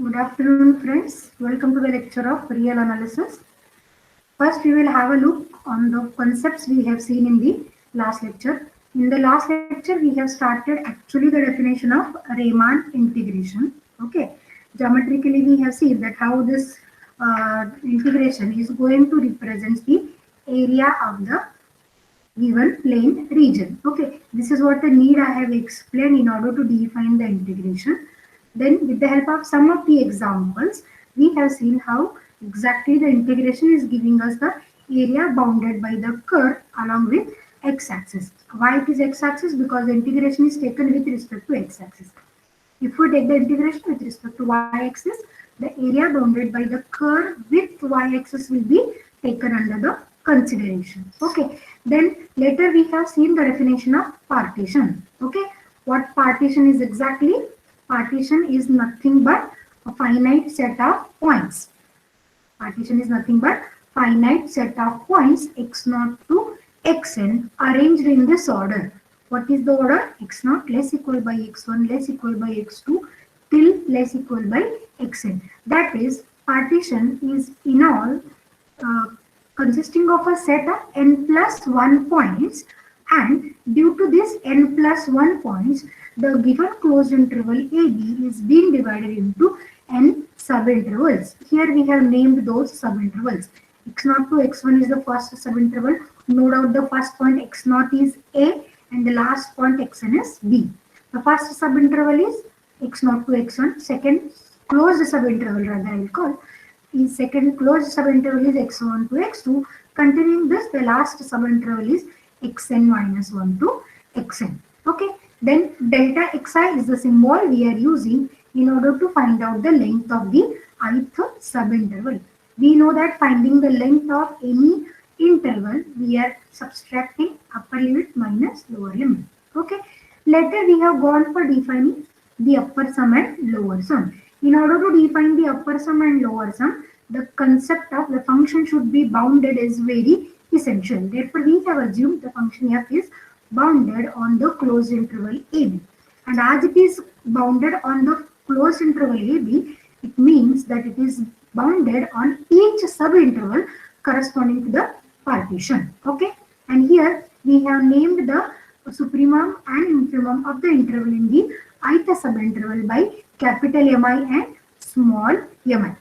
Good afternoon, friends. Welcome to the lecture of real analysis. First, we will have a look on the concepts we have seen in the last lecture. In the last lecture, we have started actually the definition of Riemann integration. Okay, geometrically, we have seen that how this integration is going to represent the area of the given plane region. Okay, this is what the need I have explained in order to define the integration. Then with the help of some of the examples, we have seen how exactly the integration is giving us the area bounded by the curve along with x-axis. Why it is x-axis? Because the integration is taken with respect to x-axis. If we take the integration with respect to y-axis, the area bounded by the curve with y-axis will be taken under the consideration. Okay. Then later we have seen the definition of partition. Okay. What partition is exactly? Partition is nothing but a finite set of points. Partition is nothing but finite set of points x0 to xn arranged in this order. What is the order? x0 less equal by x1 less equal by x2 till less equal by xn. That is, partition is in all consisting of a set of n plus 1 points, and due to this n plus 1 points, the given closed interval AB is being divided into n subintervals. Here we have named those subintervals. x0 to x1 is the first subinterval. No doubt the first point x0 is A and the last point xn is B. The first subinterval is x0 to x1. Second closed subinterval, rather I will call, is second closed subinterval is x1 to x2. Continuing this, the last subinterval is xn minus 1 to xn. Okay. Then delta xi is the symbol we are using in order to find out the length of the ith subinterval. We know that finding the length of any interval, we are subtracting upper limit minus lower limit. Okay. Later we have gone for defining the upper sum and lower sum. In order to define the upper sum and lower sum, the concept of the function should be bounded is very essential. Therefore, we have assumed the function f is bounded on the closed interval AB. And as it is bounded on the closed interval AB, it means that it is bounded on each subinterval corresponding to the partition. Okay. And here we have named the supremum and infimum of the interval in the ith subinterval by capital Mi and small mi.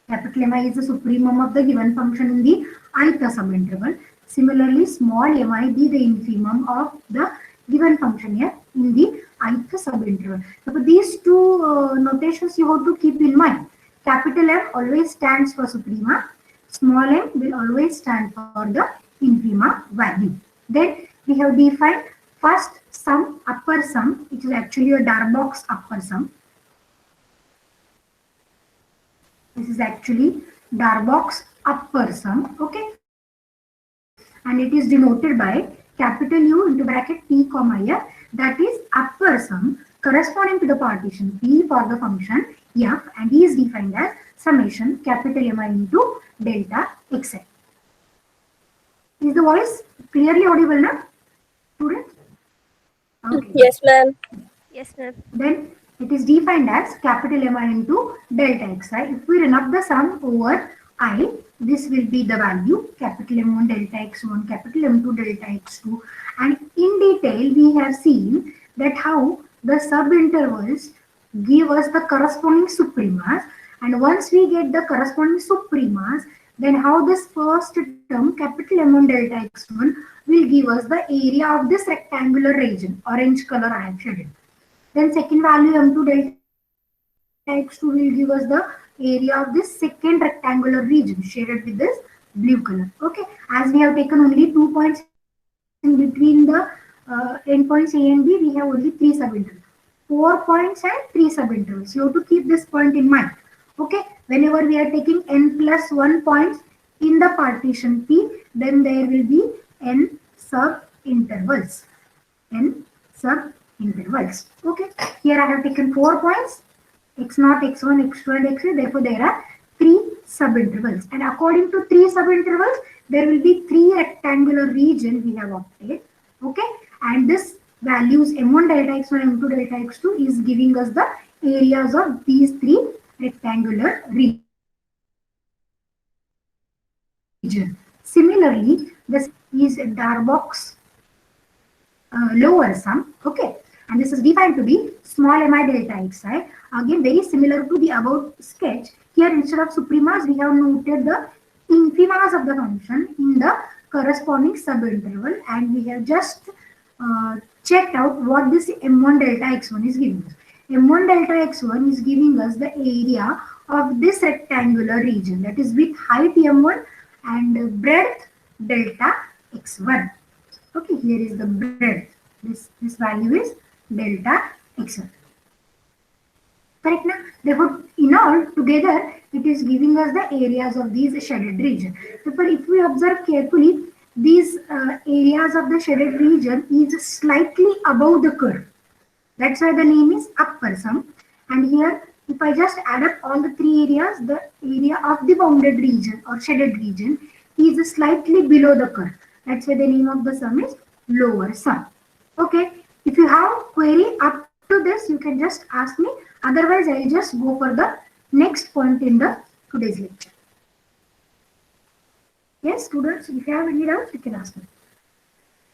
Capital Mi is the supremum of the given function in the ith subinterval. Similarly, small mi be the infimum of the given function here in the ith subinterval. So these two notations you have to keep in mind. Capital M always stands for suprema. Small m will always stand for the infima value. Then we have defined first sum, upper sum, which is actually a Darbox upper sum. This is actually Darbox upper sum. Okay. And it is denoted by capital U into bracket P comma F, that is upper sum corresponding to the partition P for the function F, and E is defined as summation capital Mi into delta xi. Is the voice clearly audible now, students? Okay. Yes, ma'am. Yes, ma'am. Then it is defined as capital Mi into delta xi. If we run up the sum over I, this will be the value capital M1 delta x1, capital M2 delta x2, and in detail we have seen that how the subintervals give us the corresponding supremas, and once we get the corresponding supremas, then how this first term capital M1 delta x1 will give us the area of this rectangular region, orange color I have shaded. Then second value M2 delta x2 will give us the area of this second rectangular region shaded with this blue color. Okay, as we have taken only 2 points in between the endpoints A and B, we have only 3 subintervals, 4 points and 3 subintervals. You have to keep this point in mind. Okay, whenever we are taking n plus 1 points in the partition P, then there will be n subintervals. N subintervals. Okay, here I have taken 4 points. x0, x1, x2 and x3. Therefore, there are 3 subintervals. And according to 3 subintervals, there will be 3 rectangular region we have obtained. Okay. And this values m1 delta x1 and m2 delta x2 is giving us the areas of these 3 rectangular region. Similarly, this is Darbox lower sum, okay, and this is defined to be small mi delta xi. Again, very similar to the above sketch. Here, instead of supremas, we have noted the infimas of the function in the corresponding subinterval, and we have just checked out what this m1 delta x1 is giving us. M1 delta x1 is giving us the area of this rectangular region, that is with height m1 and breadth delta x1. Okay, here is the breadth. This value is delta x1. Correct now? Therefore, in all together, it is giving us the areas of these shaded region. Therefore, if we observe carefully, these areas of the shaded region is slightly above the curve. That's why the name is upper sum. And here, if I just add up all the three areas, the area of the bounded region or shaded region is slightly below the curve. That's why the name of the sum is lower sum. Okay. If you have query up to this, you can just ask me. Otherwise, I'll just go for the next point in the today's lecture. Yes, students, if you have any doubts, you can ask me.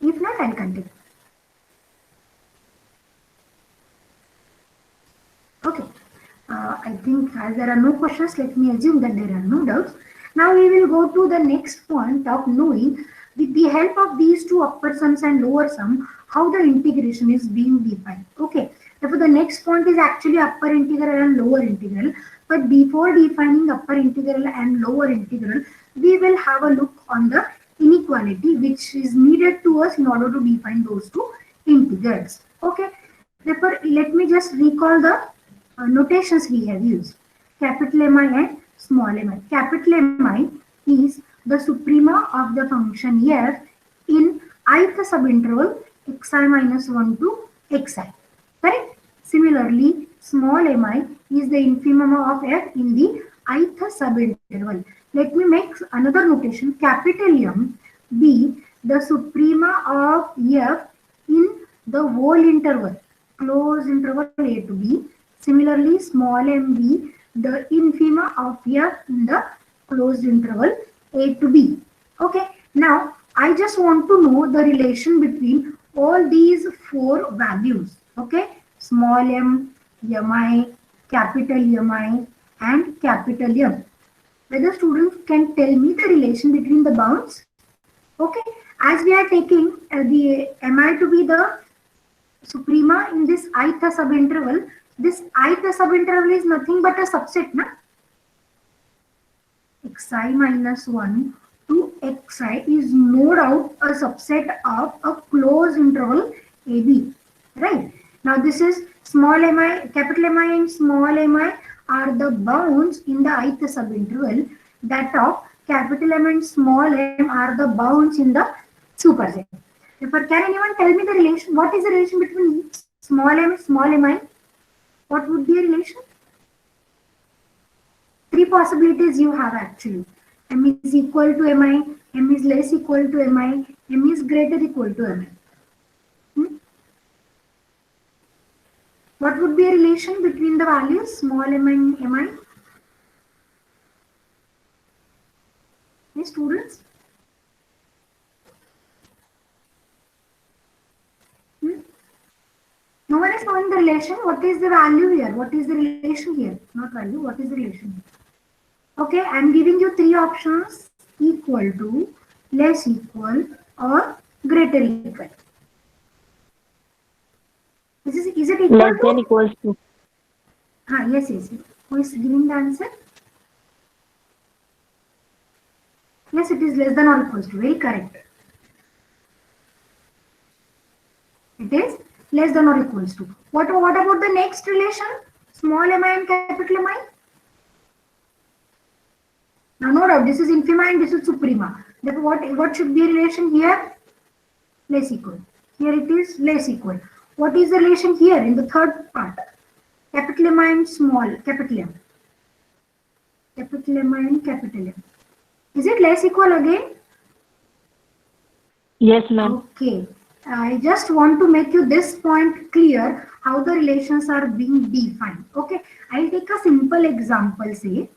If not, I'll continue. Okay. I think as there are no questions, let me assume that there are no doubts. Now we will go to the next point of knowing, with the help of these two upper sums and lower sum, how the integration is being defined. Okay. Therefore, the next point is actually upper integral and lower integral. But before defining upper integral and lower integral, we will have a look on the inequality which is needed to us in order to define those two integrals. Okay. Therefore, let me just recall the notations we have used. Capital Mi and small mi. Capital Mi is the suprema of the function f in ith subinterval xi minus 1 to xi. Correct? Similarly, small mi is the infimum of f in the ith subinterval. Let me make another notation. Capital M be the suprema of f in the whole interval, closed interval a to b. Similarly, small m be the infima of f in the closed interval a to b. Okay. Now, I just want to know the relation between all these four values. Okay. Small m, mi, capital Mi, and capital M. Whether students can tell me the relation between the bounds. Okay. As we are taking the mi to be the suprema in this ith subinterval, this ith subinterval is nothing but a subset, na? Xi minus 1 to xi is no doubt a subset of a closed interval AB, right? Now this is small mi, capital Mi and small mi are the bounds in the ith subinterval. That of capital M and small m are the bounds in the superset. Therefore, can anyone tell me the relation? What is the relation between small m and small mi? What would be a relation? Three possibilities you have actually. M is equal to mi, m is less equal to mi, m is greater equal to mi. What would be a relation between the values small m and mi? Yes, students? No one is knowing the relation. What is the value here? What is the relation here? Not value. What is the relation here? Okay, I am giving you three options: equal to, less equal, or greater equal. Is it equal Less to? than equals to. Yes. Who is giving the answer? Yes, it is less than or equals to. Very correct. It is less than or equals to. What about the next relation? Small mi and capital Mi. Now, no doubt, this is infima and this is suprema. Therefore, what should be a relation here? Less equal. Here it is less equal. What is the relation here in the third part? Capital M and small capital M. Capital M and capital M. Is it less equal again? Yes, ma'am. Okay. I just want to make you this point clear how the relations are being defined. Okay, I'll take a simple example. Say,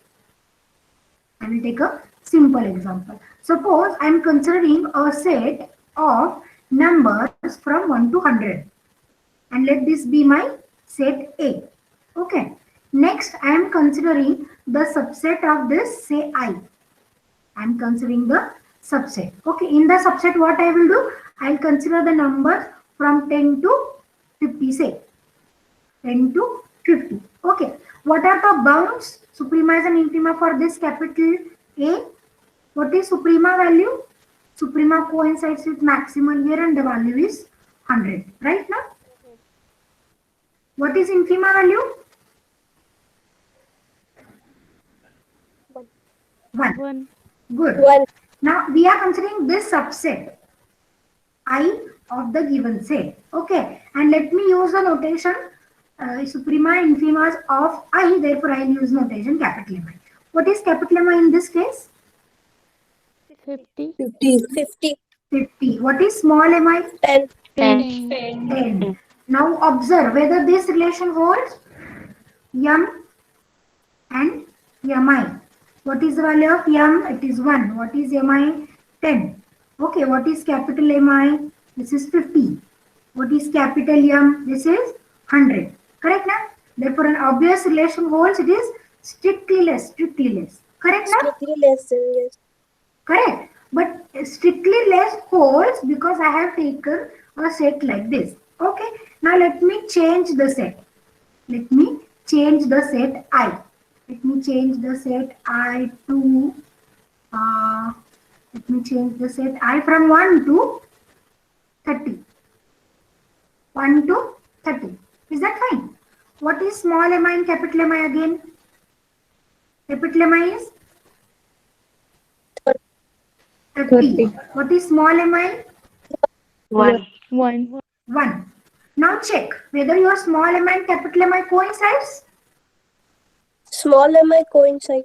I will take a simple example. Suppose I am considering a set of numbers from 1 to 100, and let this be my set A. Okay. Next, I am considering the subset of this, say I. I am considering the subset. Okay. In the subset, what I will do? I will consider the numbers from 10 to 50, say 10 to 50. Okay. What are the bounds, suprema and infima for this capital A? What is suprema value? Suprema coincides with maximal here and the value is 100. Right now? What is infima value? 1. 1. Good. 1. Now we are considering this subset I of the given set. Okay. And let me use the notation suprema infimas of I. Therefore, I will use notation capital M I. What is capital M I in this case? 50. 50. 50. What is small m I? 10. 10. Now observe whether this relation holds m and mi. What is the value of m? It is 1. What is mi? 10. Okay, what is capital Mi? This is 50. What is capital M? This is 100. Correct now? Therefore, an obvious relation holds. It is strictly less. Strictly less. Correct now? Strictly less than, yes. Correct. But strictly less holds because I have taken a set like this. Okay. Now let me change the set. Let me change the set I. Let me change the set I to, let me change the set I from 1 to 30. 1 to 30. Is that fine? What is small mi and capital Mi again? Capital Mi is 30. What is small mi? 1. 1. 1. Now check whether your small mi and capital Mi coincides. Small mi coincide.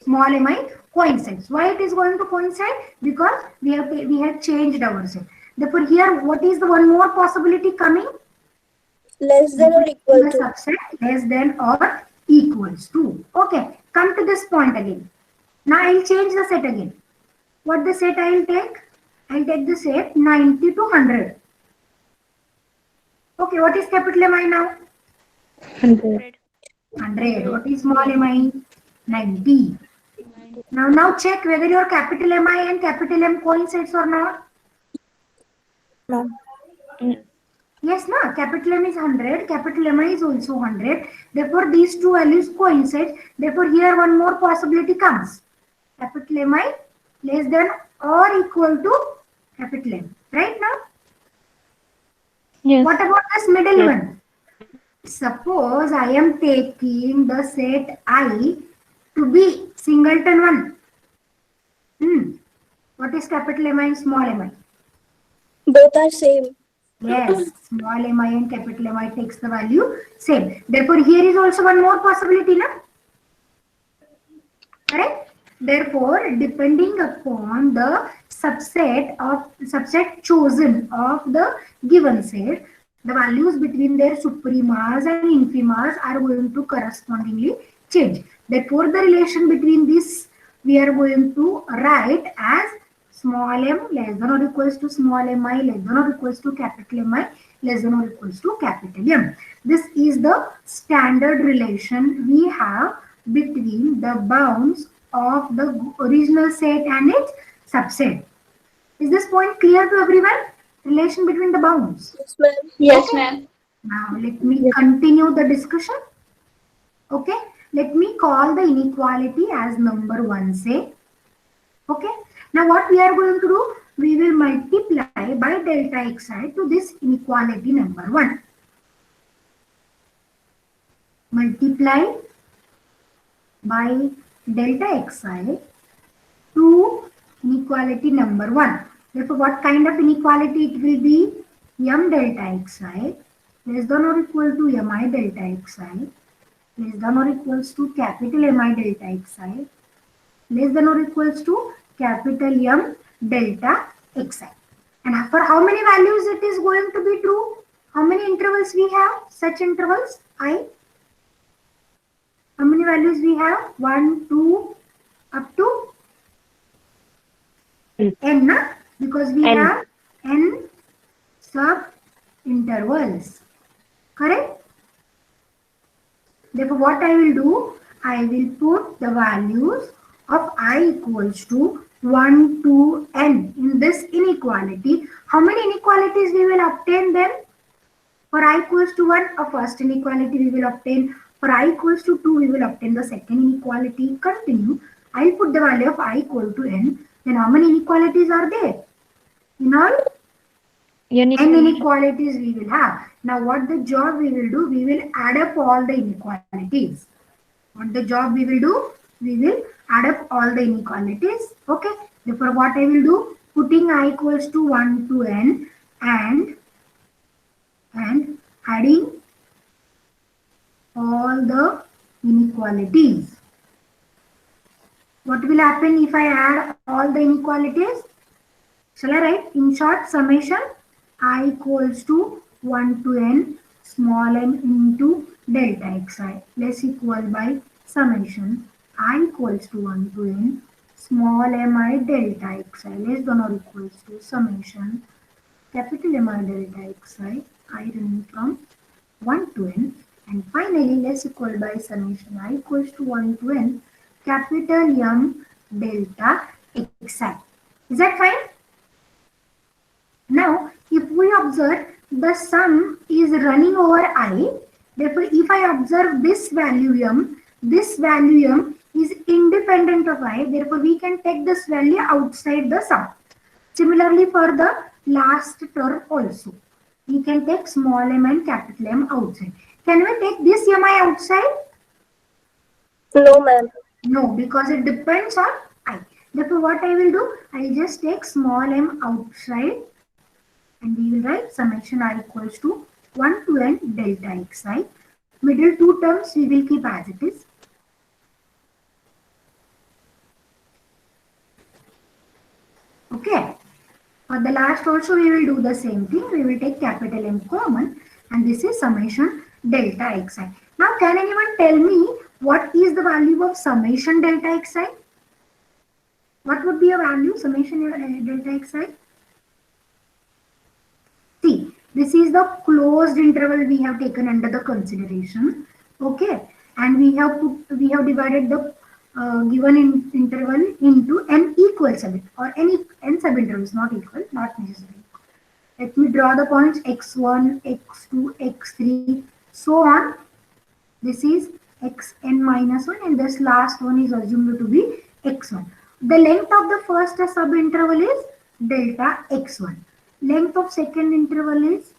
Small mi coincides. Why it is going to coincide? Because we have changed our set. Therefore, here what is the one more possibility coming? Less than or equal The to. subset less than or equals to. Okay. Come to this point again. Now I will change the set again. What the set I will take? I will take the set 90 to 100. Okay, what is capital Mi now? 100. 100. What is small mi? 90. Now check whether your capital Mi and capital M coincides or not. No. Yes, na? Capital M is 100, capital Mi is also 100. Therefore, these two values coincide. Therefore, here one more possibility comes. Capital Mi less than or equal to capital M. Right now? Yes. What about this middle one? Suppose I am taking the set I to be singleton one. What is capital Mi and small mi? Both are same. Yes, small mi and capital Mi takes the value same. Therefore, here is also one more possibility, na? Correct? Therefore, depending upon the subset chosen of the given set, the values between their supremas and infimas are going to correspondingly change. Therefore, the relation between this we are going to write as small m less than or equals to small mi less than or equals to capital Mi less than or equals to capital M. This is the standard relation we have between the bounds of the original set and its subset. Is this point clear to everyone? Relation between the bounds. Yes, ma'am. Yes, ma'am. Now let me continue the discussion. Okay. Let me call the inequality as number 1, say. Okay. Now what we are going to do? We will multiply by delta xi to this inequality number 1. Multiply by delta xi to inequality number 1. Therefore, what kind of inequality it will be? M delta xi less than or equal to mi delta xi less than or equals to capital Mi delta xi less than or equals to capital M delta xi. And for how many values it is going to be true? How many intervals we have? Such intervals I. How many values we have? 1, 2, up to n, na? Because we N. have n sub intervals. Correct? Therefore, what I will do? I will put the values of I equals to 1 to n in this inequality. How many inequalities we will obtain then? For I equals to 1, a first inequality we will obtain. For I equals to 2, we will obtain the second inequality. Continue. I will put the value of I equal to n. Then how many inequalities are there? In all, n inequalities we will have. Now what the job we will do? We will add up all the inequalities. What the job we will do? We will add up all the inequalities. Okay. Therefore, what I will do? Putting I equals to 1 to n and adding all the inequalities. What will happen if I add all the inequalities? Shall I write? In short, summation I equals to 1 to n small m into delta xi less equal by summation I equals to 1 to n small mi delta xi less than or equals to summation capital Mi delta xi I remove from 1 to n, and finally less equal by summation I equals to 1 to n capital M delta xi. Is that fine? Now, if we observe the sum is running over I, therefore if I observe this value M is independent of I, therefore we can take this value outside the sum. Similarly for the last term also, we can take small m and capital M outside. Can we take this mi outside? No, ma'am. No, because it depends on I. Therefore, what I will do, I will just take small m outside and we will write summation I equals to 1 to n delta xi. Middle two terms we will keep as it is. Okay. For the last also we will do the same thing. We will take capital M common and this is summation delta xi. Now can anyone tell me what is the value of summation delta xi? What would be a value summation delta xi? See, this is the closed interval we have taken under the consideration. Okay, and we have divided the given interval into n equal subit or any n subintervals, not equal, not necessary. Let me draw the points x1, x2, x3, so on. This is xn minus 1 and this last one is assumed to be x1. The length of the first subinterval is delta x1. Length of second interval is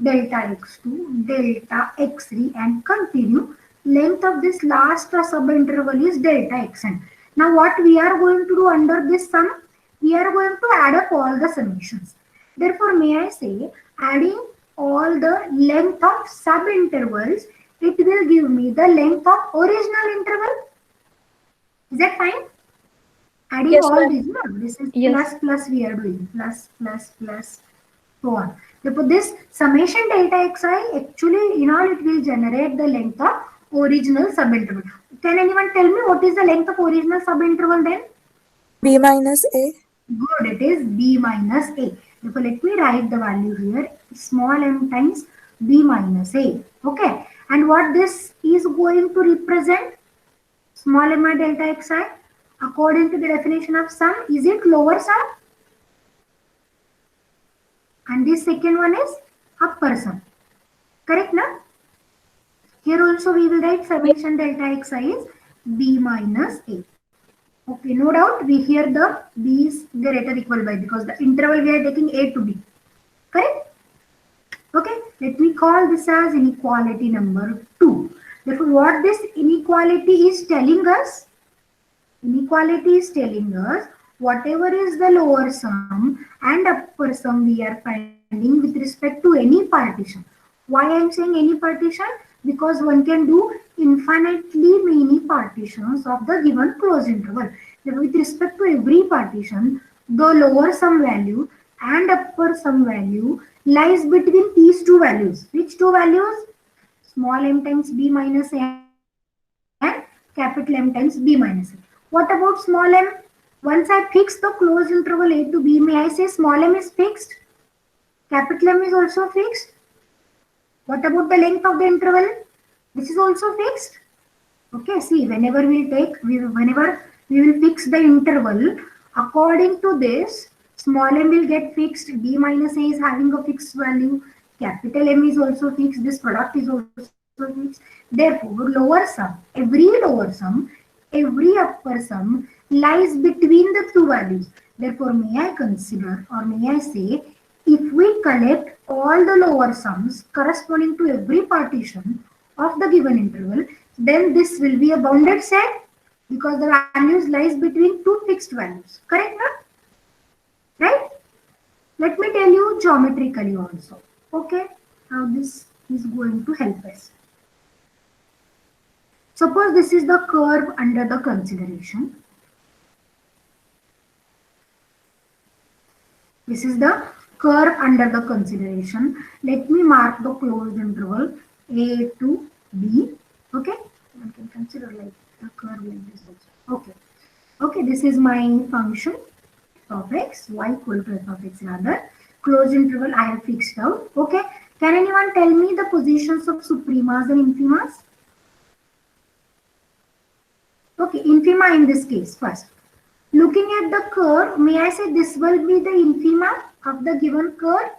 delta x2, delta x3 and continue. Length of this last subinterval is delta xn. Now what we are going to do under this sum? We are going to add up all the summations. Therefore, may I say, adding all the length of subintervals, it will give me the length of original interval. Is that fine? Adding Yes, all ma'am. these, no? This is Yes. plus we are doing, plus, so on. Therefore, this summation delta xi actually in all it will generate the length of original subinterval. Can anyone tell me what is the length of original subinterval then? B minus A. Good, it is b minus a. Therefore, let me write the value here, small m times b minus a. Okay, and what this is going to represent? Small m delta xi, according to the definition of sum, is it lower sum? And this second one is upper sum. Correct, na? Here also we will write summation delta xi is b minus a. Okay, no doubt we hear the b is greater or equal by because the interval we are taking a to b. Correct? Okay, let me call this as inequality number 2. Therefore, what this inequality is telling us? Inequality is telling us whatever is the lower sum and upper sum we are finding with respect to any partition. Why I am saying any partition? Because one can do infinitely many partitions of the given closed interval. Therefore, with respect to every partition, the lower sum value and upper sum value lies between these two values. Which two values? Small m times b minus a and capital M times b minus a. What about small m? Once I fix the closed interval a to b, may I say small m is fixed? Capital M is also fixed. What about the length of the interval? This is also fixed. Okay, see, whenever we will fix the interval, according to this, small m will get fixed, b minus a is having a fixed value, capital M is also fixed, this product is also fixed. Therefore, every upper sum lies between the two values. Therefore, may I consider or may I say, if we collect all the lower sums corresponding to every partition of the given interval, then this will be a bounded set because the values lies between two fixed values. Correct, no? Right? Let me tell you geometrically also. Okay, how this is going to help us. Suppose this is the curve under the consideration. This is the curve under the consideration. Let me mark the closed interval a to b. Okay, I can consider like a curve like this also. Okay, okay, this is my function of x, y equal to f of x rather. Closed interval I have fixed out. Okay, can anyone tell me the positions of supremas and infimas? Okay, infima in this case first. Looking at the curve, may I say this will be the infima of the given curve?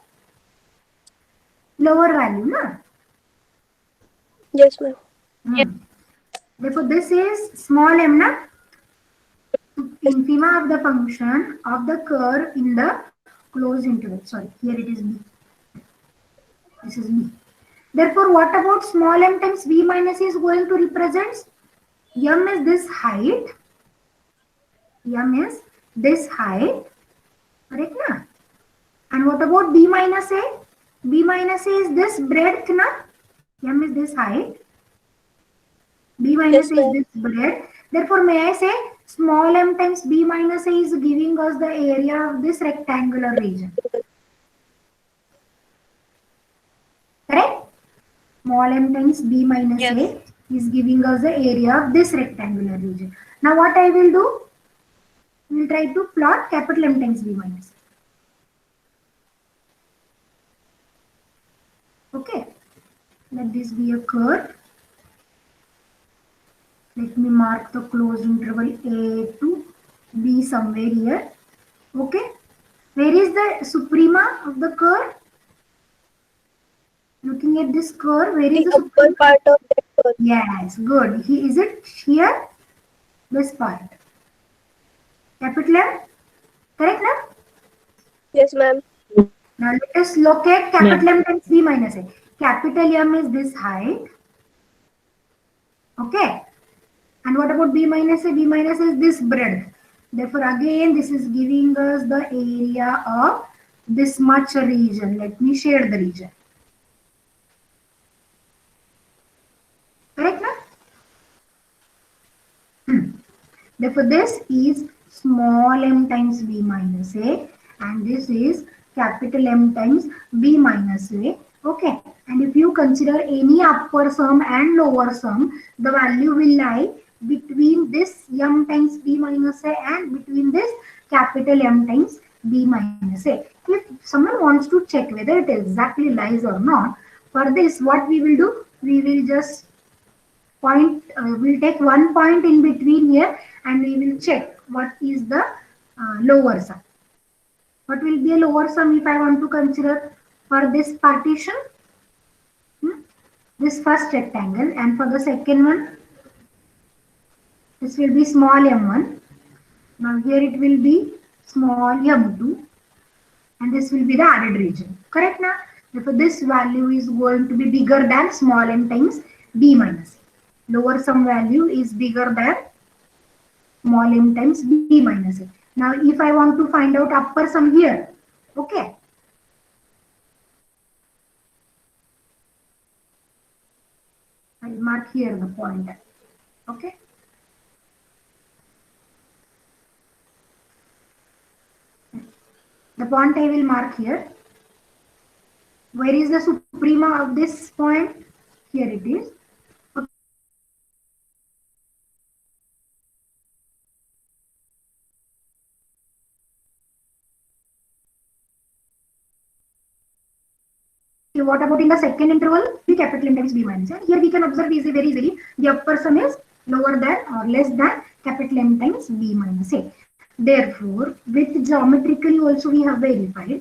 Lower value, no? Yes, ma'am. Therefore, this is small m, na? Infima of the function of the curve in the closed interval. Sorry, here it is b. This is b. Therefore, what about small m times b minus is going to represent? M is this height. M is this height. Correct, na? And what about b minus a? B minus a is this breadth, na? M is this height. B minus Yes, a is this breadth. Therefore, may I say small m times b minus a is giving us the area of this rectangular region. Correct? Small m times b minus Yes. a is giving us the area of this rectangular region. Now, what I will do? We will try to plot capital M times b minus a. Okay. Let this be a curve. Let me mark the closed interval a to b somewhere here. Okay. Where is the suprema of the curve? Looking at this curve, where is The the upper suprema? part of that curve. Yes, good. Is it here? This part. Capital M? Correct, na? Yes, ma'am. Now let us locate capital M times b minus a. Capital M is this height. Okay. And what about b minus a? B minus a is this breadth. Therefore, again, this is giving us the area of this much region. Let me shade the region. Correct, na? Therefore, this is small m times b minus a and this is capital M times b minus a. Okay. And if you consider any upper sum and lower sum, the value will lie between this m times b minus a and between this capital M times b minus a. If someone wants to check whether it exactly lies or not, for this what we will do? We will just we'll take one point in between here and we will check what is the lower sum. What will be a lower sum if I want to consider for this partition? This first rectangle, and for the second one, this will be small m1. Now here it will be small m2 and this will be the added region. Correct now? Therefore this value is going to be bigger than small m times b minus a. Lower sum value is bigger than small m times b minus a. Now if I want to find out upper sum here, okay. I'll mark here the point. Okay. The point I will mark here. Where is the suprema of this point? Here it is. What about in the second interval? The capital M times B minus A. Here we can observe very easily the upper sum is lower than or less than capital M times B minus A. Therefore, with geometrically also we have verified.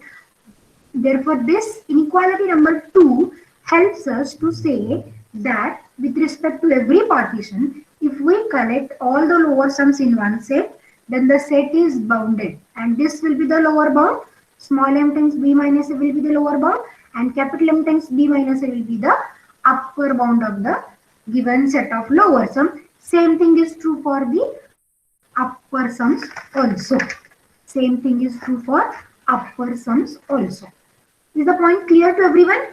Therefore, this inequality number 2 helps us to say that with respect to every partition, if we collect all the lower sums in one set, then the set is bounded. And this will be the lower bound. Small m times b minus a will be the lower bound. And capital M times b minus a will be the upper bound of the given set of lower sum. Same thing is true for the upper sums also. Same thing is true for upper sums also. Is the point clear to everyone?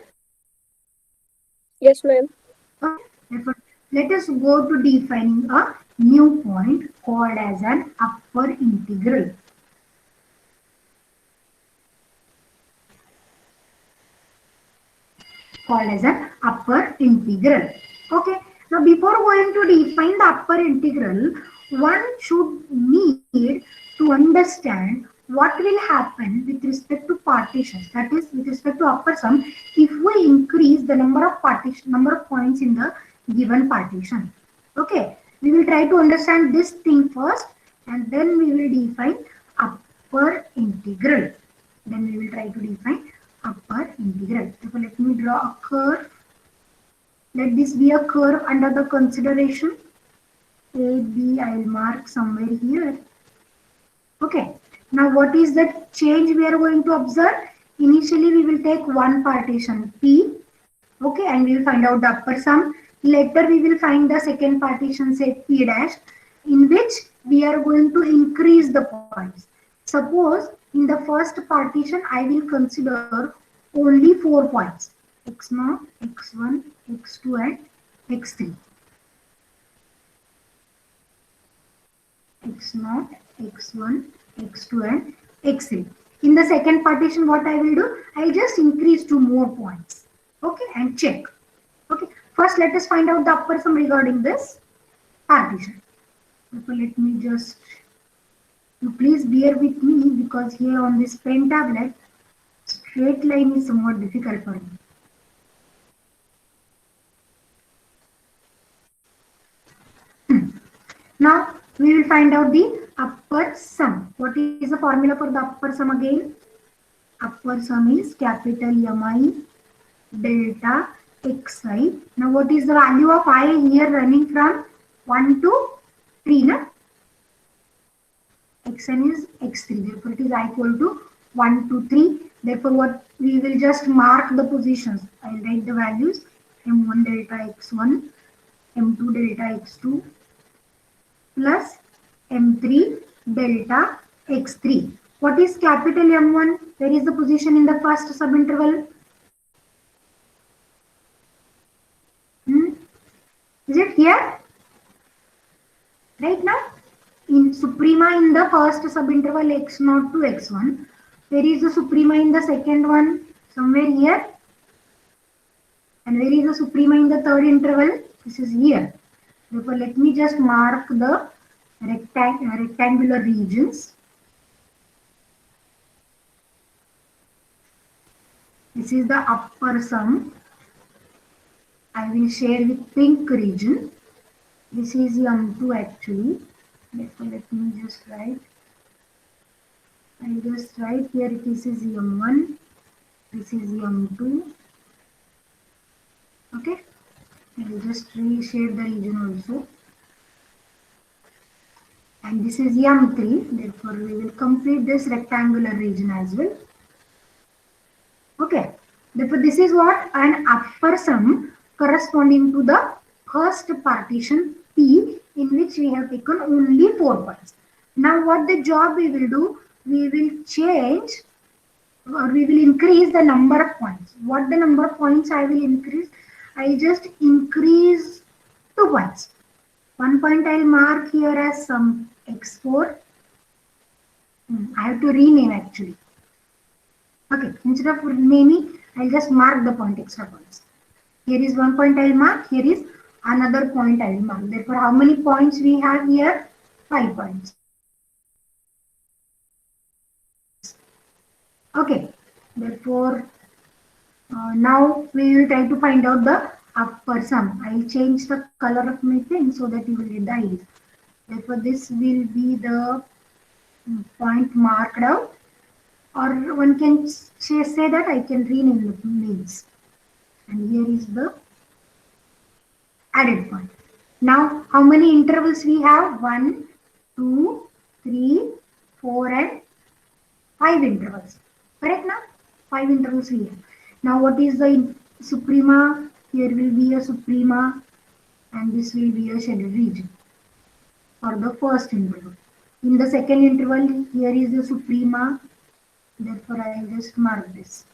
Yes, ma'am. Therefore, let us go to defining a new point called as an upper integral. Called as an upper integral. Okay. Now, before going to define the upper integral, one should need to understand what will happen with respect to partitions, that is with respect to upper sum, if we increase the number of points in the given partition. Okay, we will try to understand this thing first and then we will define upper integral. Then we will try to define upper integral. So let me draw a curve. Let this be a curve under the consideration. A, B, I will mark somewhere here. Okay. Now, what is the change we are going to observe? Initially, we will take one partition P, okay, and we will find out the upper sum. Later, we will find the second partition, say P dash, in which we are going to increase the points. Suppose in the first partition, I will consider only 4 points, x0, x1, x2, and x3. x0, x1, x2 and x3. In the second partition, what I will do? I will just increase 2 more points. Okay, and check. Okay, first let us find out the upper sum regarding this partition. So let me just, you please bear with me because here on this pen tablet, straight line is somewhat difficult for me. Now we will find out the upper sum. What is the formula for the upper sum again? Upper sum is capital Mi delta xi. Now what is the value of I here running from 1 to 3? Na? Xn is x3. Therefore it is I equal to 1 to 3. Therefore what we will just mark the positions. I will write the values m1 delta x1, m2 delta x2 plus M3 delta X3. What is capital M1? Where is the position in the first subinterval? Is it here? Right now? In suprema in the first subinterval x0 to x1. Where is the suprema in the second one? Somewhere here. And where is the suprema in the third interval? This is here. Therefore, let me just mark the rectangular regions. This is the upper sum. I will share with pink region. This is M2 actually. Therefore, let me just write. I will just write here this is M1. This is M2. Okay. I will just share the region also. And this is M3, therefore we will complete this rectangular region as well. Okay, therefore this is what an upper sum corresponding to the first partition P, in which we have taken only 4 points. Now what the job we will do? We will change or we will increase the number of points. What the number of points I will increase? I just increase 2 points. 1 point I will mark here as some x4. I have to rename actually. Okay, instead of naming, I'll just mark the point, extra points. Here is 1 point I'll mark, here is another point I will mark. Therefore, how many points we have here? 5 points. Okay, therefore, now we will try to find out the upper sum. I'll change the color of my pen so that you will get the idea. Therefore, this will be the point marked out, or one can say that I can rename the names. And here is the added point. Now, how many intervals we have? 1, 2, 3, 4, and 5 intervals. Correct now? 5 intervals we have. Now, what is the suprema? Here will be a suprema, and this will be a shaded region for the first interval. In the second interval, here is the suprema. Therefore, I will just mark this.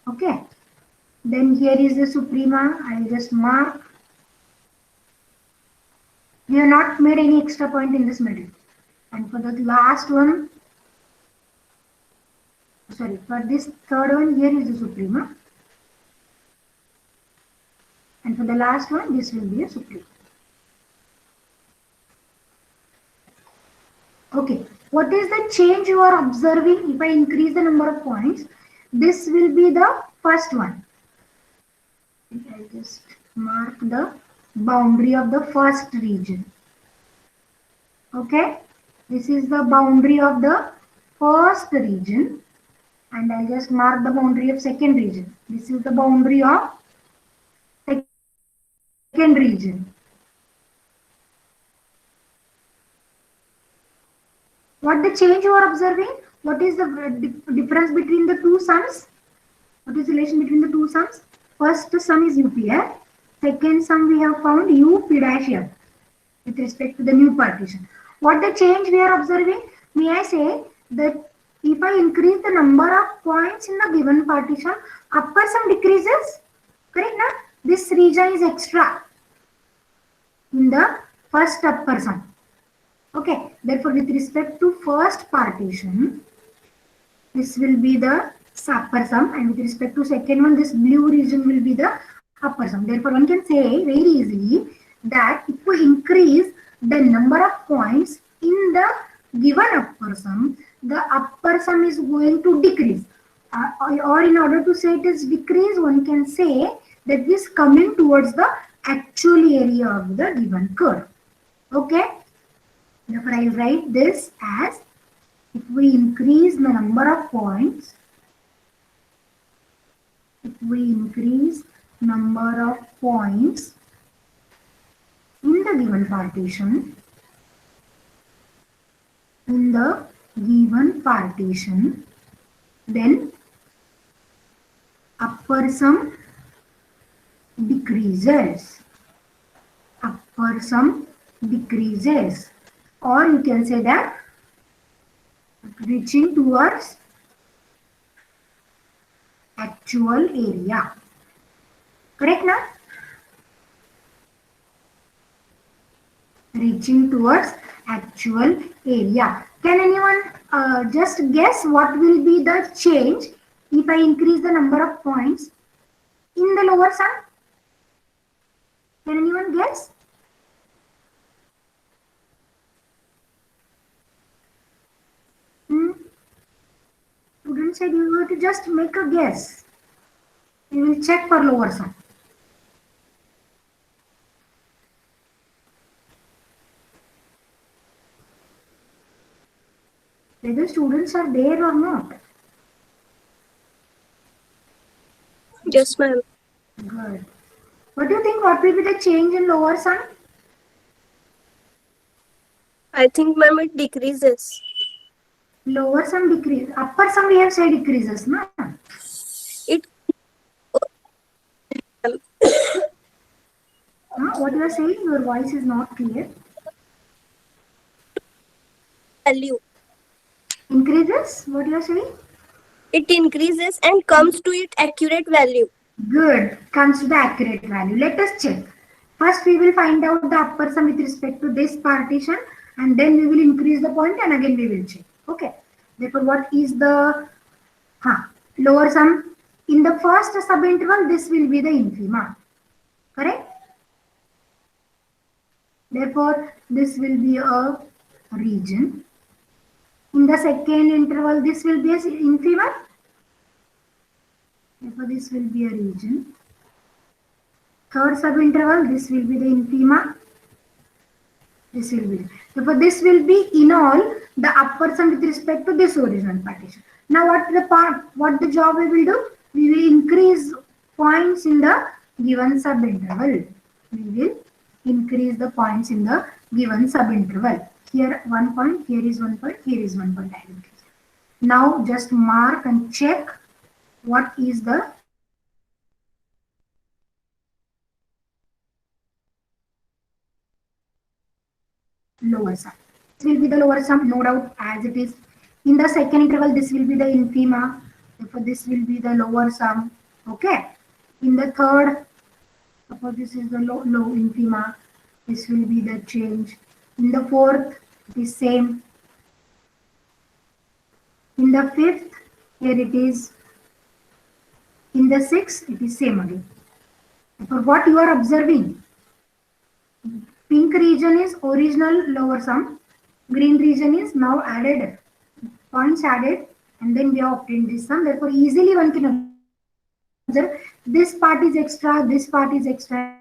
Okay. Then here is the suprema. I will just mark. We have not made any extra point in this middle. And for the last one, sorry, for this third one, here is the suprema. And for the last one, this will be a suprema. Okay, what is the change you are observing if I increase the number of points? This will be the first one. I just mark the boundary of the first region. Okay, this is the boundary of the first region, and I just mark the boundary of second region. This is the boundary of second region. What the change you are observing? What is the difference between the two sums? What is the relation between the two sums? First sum is UPF. Second sum we have found UP dash F with respect to the new partition. What the change we are observing? May I say that if I increase the number of points in the given partition, upper sum decreases. Correct now? This region is extra in the first upper sum. Okay, therefore with respect to first partition, this will be the upper sum, and with respect to second one, this blue region will be the upper sum. Therefore, one can say very easily that if we increase the number of points in the given upper sum, the upper sum is going to decrease. Or in order to say it is decrease, one can say that this coming towards the actual area of the given curve. Okay. Therefore, I write this as if we increase the number of points, in the given partition, then upper sum decreases. Or you can say that reaching towards actual area. Correct now? Reaching towards actual area. Can anyone just guess what will be the change if I increase the number of points in the lower sum? Can anyone guess? Students said you have to just make a guess. We will check for lower sum. Whether students are there or not. Yes, ma'am. Good. What do you think? What will be the change in lower sum? I think, ma'am, it decreases. Lower sum decrease. Upper sum we have said decreases, no? It What you are saying? Your voice is not clear. value. Increases? What you are saying? It increases and comes to its accurate value. Good. Comes to the accurate value. Let us check. First we will find out the upper sum with respect to this partition, and then we will increase the point, and again we will check. Okay. Therefore, what is the Lower sum. In the first subinterval, this will be the infima. Correct? Therefore, this will be a region. In the second interval, this will be an infima. Therefore, this will be a region. Third subinterval, this will be the infima. This will be. Therefore, this will be in all the upper sum with respect to this original partition. Now, what the job we will do? We will increase points in the given subinterval. We will increase the points in the given subinterval. Here 1 point, here is 1 point, here is 1 point. Now, just mark and check what is the lower sum. This will be the lower sum, no doubt, as it is. In the second interval, this will be the infima. Therefore, this will be the lower sum. Okay. In the third, suppose this is the low infima. This will be the change. In the fourth, it is same. In the fifth, here it is. In the sixth, it is same again. For what you are observing, pink region is original lower sum. Green region is now added, points added, and then we have obtained this sum. Therefore, easily one can observe this part is extra, this part is extra.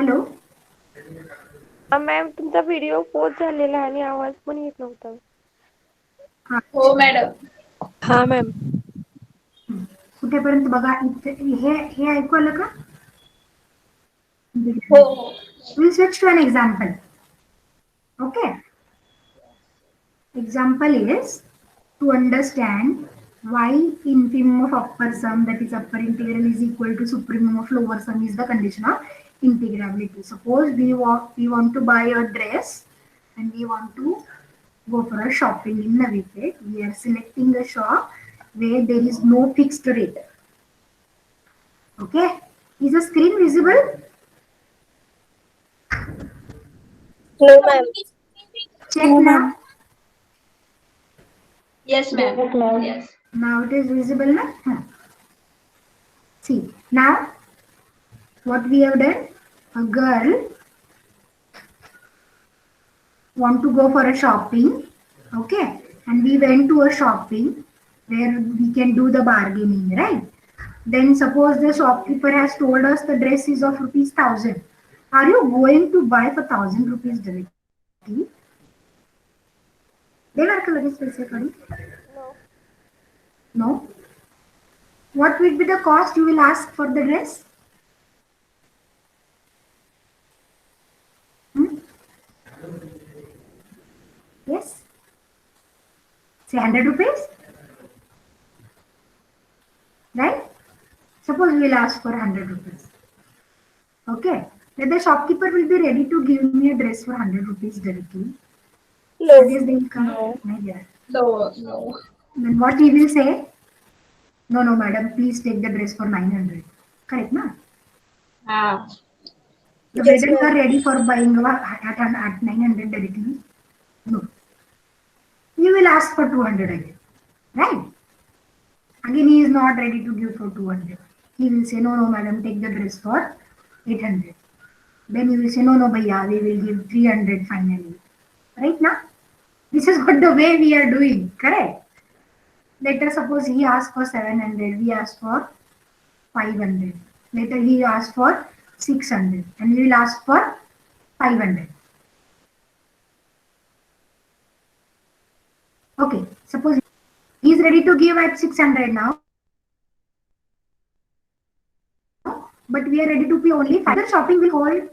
Hello. Ma'am तुमचा video pose झालेला आणि आवाज पण येत नव्हता. हो madam. हा ma'am. कुठेपर्यंत बघा हे ऐकू आलं का? हो हो. We'll switch to an example. Okay. Example is to understand why infimum of upper sum, that is upper integral, is equal to supremum of lower sum is the condition of integrability. Suppose we want to buy a dress and we want to go for a shopping in Navi Pet. We are selecting a shop where there is no fixed rate. Okay. Is the screen visible? No, ma'am. Check No, now. ma'am. Yes, ma'am. Yes. Now it is visible now. See, now what we have done, a girl want to go for a shopping, okay, and we went to a shopping where we can do the bargaining, right? Then suppose the shopkeeper has told us the dress is of rupees 1000. Are you going to buy for 1000 rupees directly? देणार का लगेच पैसे काढून? No. What will be the cost you will ask for the dress? Yes. Say 100 rupees. Right? Suppose we will ask for 100 rupees. Okay. Then the shopkeeper will be ready to give me a dress for 100 rupees directly. No. I guess they will come. No. Yeah. No, no. Then what he will say? No, no, madam, please take the dress for 900. Correct, na? Ah. The Yes, maidens ma'am. are ready for buying at 900 directly. No. You will ask for 200 again. Right? Again, he is not ready to give for 200. He will say, no, no, madam, take the dress for 800. Then you will say, no, no, bhaiya, we will give 300 finally. Right now? This is what the way we are doing. Correct? Later, suppose he asked for 700, we asked for 500. Later, he asked for 600 and we will ask for 500. Okay, suppose he is ready to give at 600 now. But we are ready to pay only 5. The shopping will hold.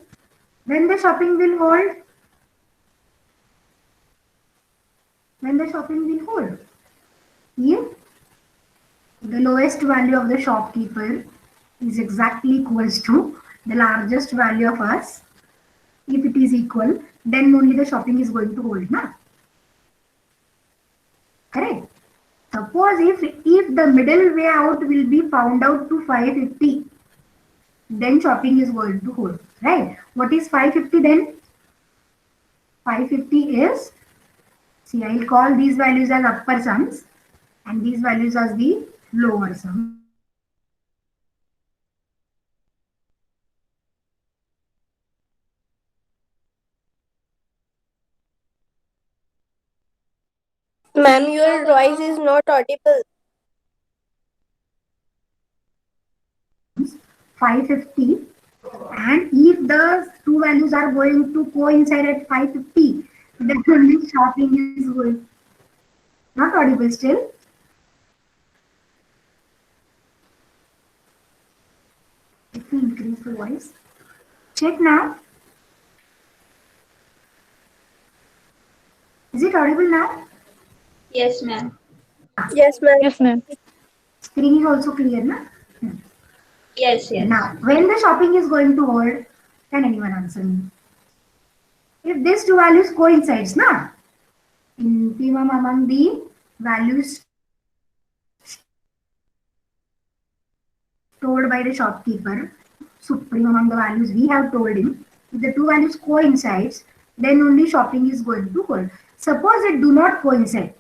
When the shopping will hold. When the shopping will hold. If the lowest value of the shopkeeper is exactly equals to the largest value of us. If it is equal, then only the shopping is going to hold. Na? Correct. Suppose if the middle way out will be found out to 550, then shopping is going to hold. Right? What is 550 then? 550 is, see, I will call these values as upper sums and these values as the lower sum. Ma'am, your voice is not audible. 550, and if the two values are going to coincide at 550, then only shopping is going. Not audible still. Let me increase the voice. Check now. Is it audible now? Yes, ma'am. Yes, ma'am. Yes, ma'am. Screen is also clear, na? Yes, yes. Now, when the shopping is going to hold, can anyone answer me? If these two values coincides, na? Infimum among the values told by the shopkeeper, supreme among the values we have told him. If the two values coincides, then only shopping is going to hold. Suppose it do not coincide.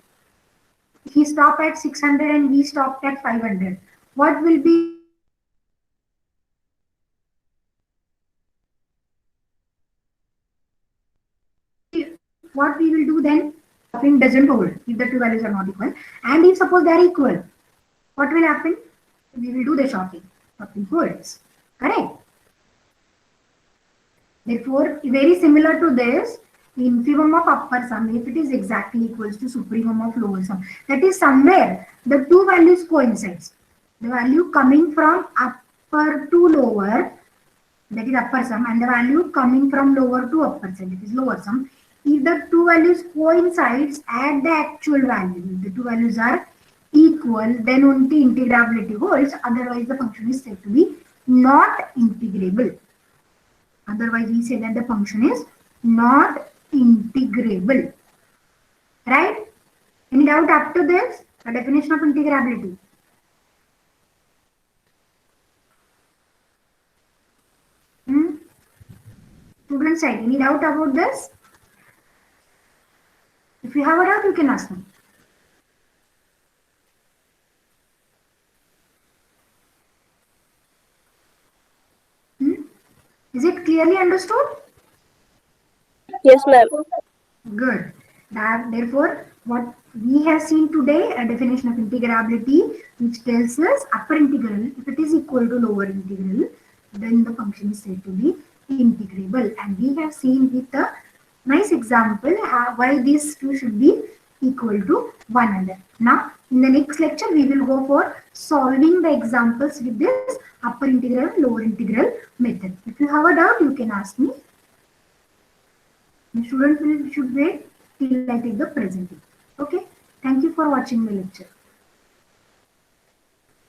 He stopped at 600 and we stopped at 500. What will be what we will do then? Shopping doesn't hold if the two values are not equal. And if suppose they are equal, what will happen? We will do the shopping. Shopping holds. Correct? Therefore, very similar to this, infimum of upper sum, if it is exactly equals to supremum of lower sum, that is somewhere the two values coincides. The value coming from upper to lower, that is upper sum, and the value coming from lower to upper sum, that is lower sum. If the two values coincides at the actual value, if the two values are equal, then only integrability holds, otherwise the function is said to be not integrable. Otherwise, we say that the function is not integrable. Right? Any doubt up to this? The definition of integrability. Student side, any doubt about this? If you have a doubt, you can ask me. Is it clearly understood? Yes, ma'am. Good. Therefore, what we have seen today, a definition of integrability, which tells us upper integral, if it is equal to lower integral, then the function is said to be integrable. And we have seen with a nice example why these two should be equal to one another. Now, in the next lecture, we will go for solving the examples with this upper integral, lower integral method. If you have a doubt, you can ask me. The student should wait till I take the presentation. Okay. Thank you for watching the lecture.